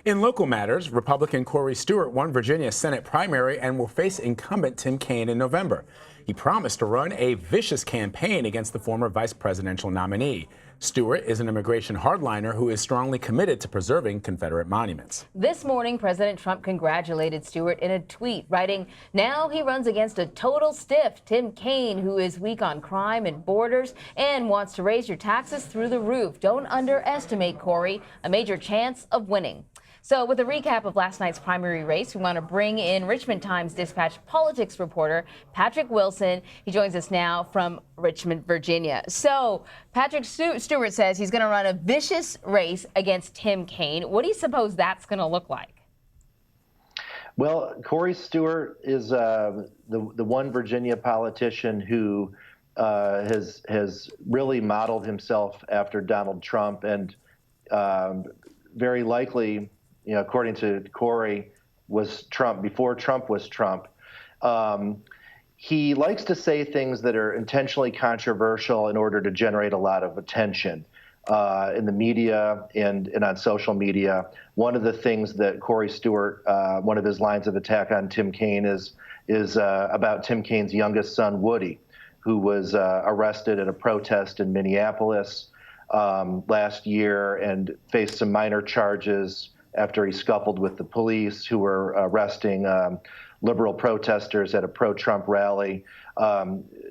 In local matters, Republican Corey Stewart won Virginia's Senate primary and will face incumbent Tim Kaine in November. He promised to run a vicious campaign against the former vice presidential nominee. Stewart is an immigration hardliner who is strongly committed to preserving Confederate monuments. This morning, President Trump congratulated Stewart in a tweet, writing, "Now he runs against a total stiff, Tim Kaine, who is weak on crime and borders and wants to raise your taxes through the roof. Don't underestimate Corey, a major chance of winning." So with a recap of last night's primary race, we want to bring in Richmond Times-Dispatch politics reporter Patrick Wilson. He joins us now from Richmond, Virginia. So Patrick Stewart says he's going to run a vicious race against Tim Kaine. What do you suppose that's going to look like? Well, Corey Stewart is the one Virginia politician who has really modeled himself after Donald Trump, and very likely, according to Corey, was Trump before Trump was Trump. He likes to say things that are intentionally controversial in order to generate a lot of attention in the media and on social media. One of the things that Corey Stewart, one of his lines of attack on Tim Kaine is about Tim Kaine's youngest son, Woody, who was arrested at a protest in Minneapolis last year and faced some minor charges after he scuffled with the police who were arresting liberal protesters at a pro-Trump rally.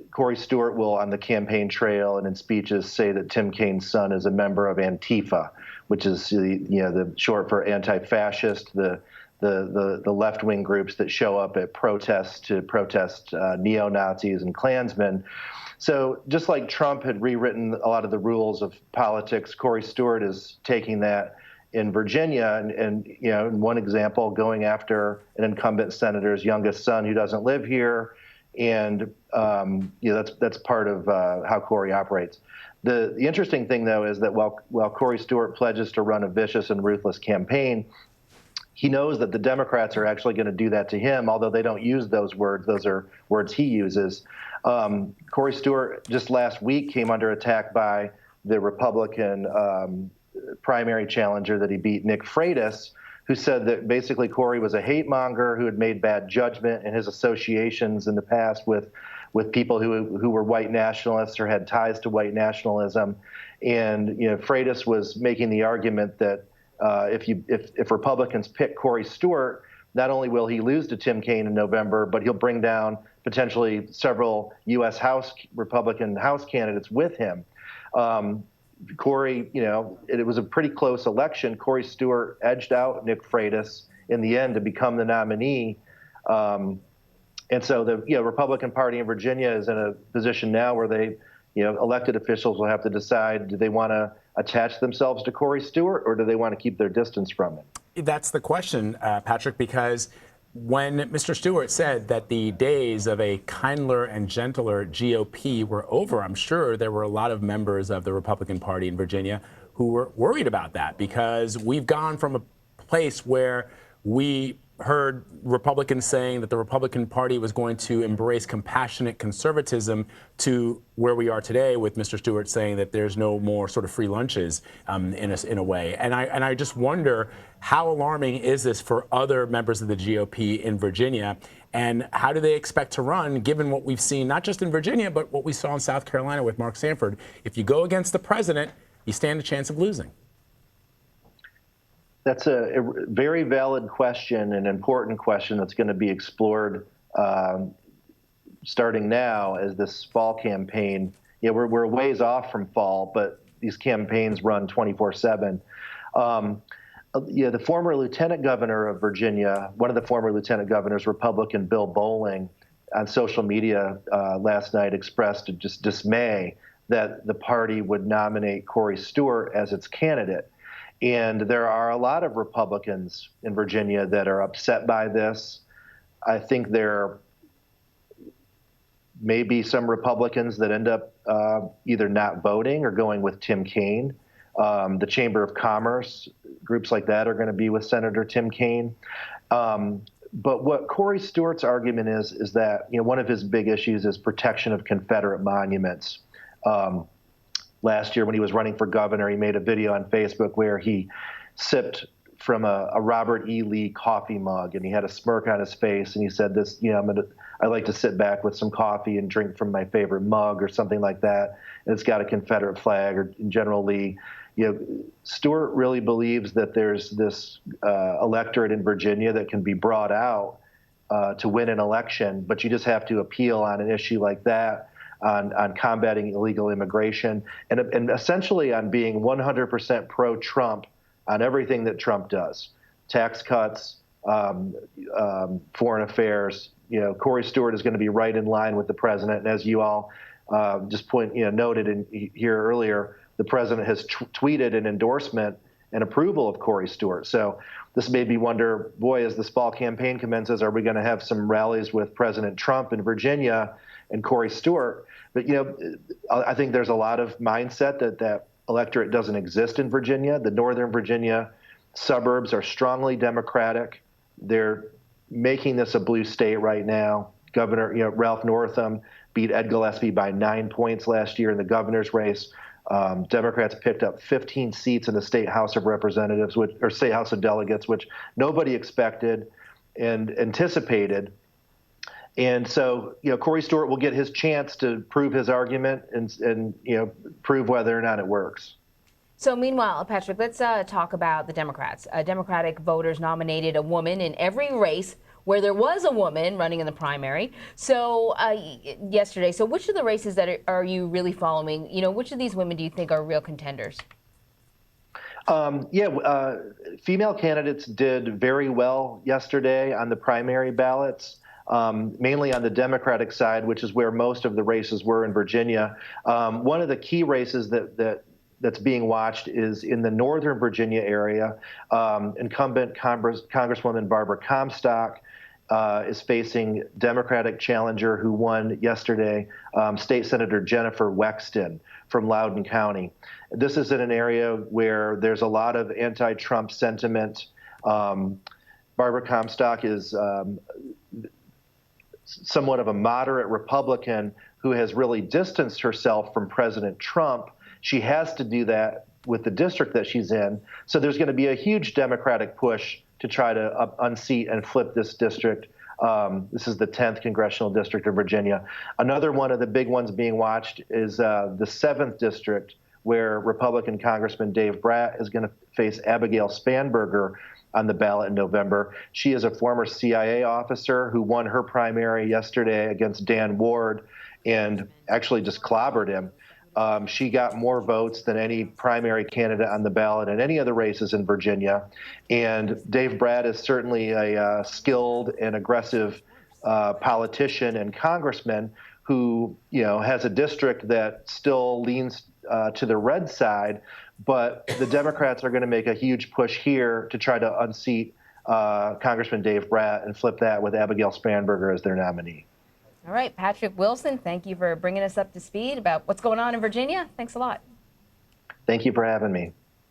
Corey Stewart will, on the campaign trail and in speeches, say that Tim Kaine's son is a member of Antifa, which is the short for anti-fascist, the left-wing groups that show up at protests to protest neo-Nazis and Klansmen. So just like Trump had rewritten a lot of the rules of politics, Corey Stewart is taking that in Virginia, and in one example, going after an incumbent senator's youngest son who doesn't live here, and that's part of how Corey operates. The interesting thing, though, is that while Corey Stewart pledges to run a vicious and ruthless campaign, he knows that the Democrats are actually going to do that to him, although they don't use those words. Those are words he uses. Corey Stewart just last week came under attack by the Republican primary challenger that he beat, Nick Freitas, who said that basically Corey was a hate monger who had made bad judgment in his associations in the past with people who were white nationalists or had ties to white nationalism. And Freitas was making the argument that if Republicans pick Corey Stewart, not only will he lose to Tim Kaine in November, but he'll bring down potentially several U.S. Republican House candidates with him. Corey, it was a pretty close election. Corey Stewart edged out Nick Freitas in the end to become the nominee. And so the Republican Party in Virginia is in a position now where they, elected officials will have to decide, do they want to attach themselves to Corey Stewart or do they want to keep their distance from him? That's the question, Patrick, because when Mr. Stewart said that the days of a kindler and gentler GOP were over, I'm sure there were a lot of members of the Republican Party in Virginia who were worried about that, because we've gone from a place where we heard Republicans saying that the Republican Party was going to embrace compassionate conservatism to where we are today with Mr. Stewart saying that there's no more sort of free lunches in a way. And I just wonder, how alarming is this for other members of the GOP in Virginia? And how do they expect to run, given what we've seen, not just in Virginia, but what we saw in South Carolina with Mark Sanford? If you go against the president, you stand a chance of losing. That's a very valid question, an important question that's going to be explored starting now as this fall campaign. We're a ways off from fall, but these campaigns run 24/7. The former lieutenant governor of Virginia, one of the former lieutenant governors, Republican Bill Bolling, on social media last night expressed just dismay that the party would nominate Corey Stewart as its candidate. And there are a lot of Republicans in Virginia that are upset by this. I think there may be some Republicans that end up either not voting or going with Tim Kaine. The Chamber of Commerce, groups like that are going to be with Senator Tim Kaine. But what Corey Stewart's argument is that one of his big issues is protection of Confederate monuments. Last year when he was running for governor, he made a video on Facebook where he sipped from a Robert E. Lee coffee mug, and he had a smirk on his face, and he said, "This, I like to sit back with some coffee and drink from my favorite mug," or something like that. And it's got a Confederate flag, or General Lee. Stewart really believes that there's this electorate in Virginia that can be brought out to win an election, but you just have to appeal on an issue like that, on combating illegal immigration, and essentially on being 100% pro-Trump on everything that Trump does: tax cuts, foreign affairs. Corey Stewart is going to be right in line with the president, and as you all just noted in here earlier, the president has tweeted an endorsement and approval of Corey Stewart. So this made me wonder, boy, as this fall campaign commences, are we going to have some rallies with President Trump in Virginia and Corey Stewart? But, I think there's a lot of mindset that electorate doesn't exist in Virginia. The Northern Virginia suburbs are strongly Democratic. They're making this a blue state right now. Governor, Ralph Northam beat Ed Gillespie by 9 points last year in the governor's race. Democrats picked up 15 seats in the state House of Representatives, or state House of Delegates, which nobody expected and anticipated. And so, Corey Stewart will get his chance to prove his argument and prove whether or not it works. So meanwhile, Patrick, let's talk about the Democrats. Democratic voters nominated a woman in every race where there was a woman running in the primary. So yesterday, so which of the races that are you really following? Which of these women do you think are real contenders? Female candidates did very well yesterday on the primary ballots. Mainly on the Democratic side, which is where most of the races were in Virginia. One of the key races that's being watched is in the Northern Virginia area. Incumbent Congresswoman Barbara Comstock is facing Democratic challenger who won yesterday, State Senator Jennifer Wexton from Loudoun County. This is in an area where there's a lot of anti-Trump sentiment. Barbara Comstock is somewhat of a moderate Republican who has really distanced herself from President Trump. She has to do that with the district that she's in. So there's going to be a huge Democratic push to try to unseat and flip this district. This is the 10th congressional district of Virginia. Another one of the big ones being watched is the 7th district, where Republican Congressman Dave Bratt is going to face Abigail Spanberger on the ballot in November. She is a former CIA officer who won her primary yesterday against Dan Ward and actually just clobbered him. She got more votes than any primary candidate on the ballot in any of the races in Virginia. And Dave Bratt is certainly a skilled and aggressive politician and congressman who, has a district that still leans to the red side. But the Democrats are going to make a huge push here to try to unseat Congressman Dave Bratt and flip that with Abigail Spanberger as their nominee. All right, Patrick Wilson, thank you for bringing us up to speed about what's going on in Virginia. Thanks a lot. Thank you for having me.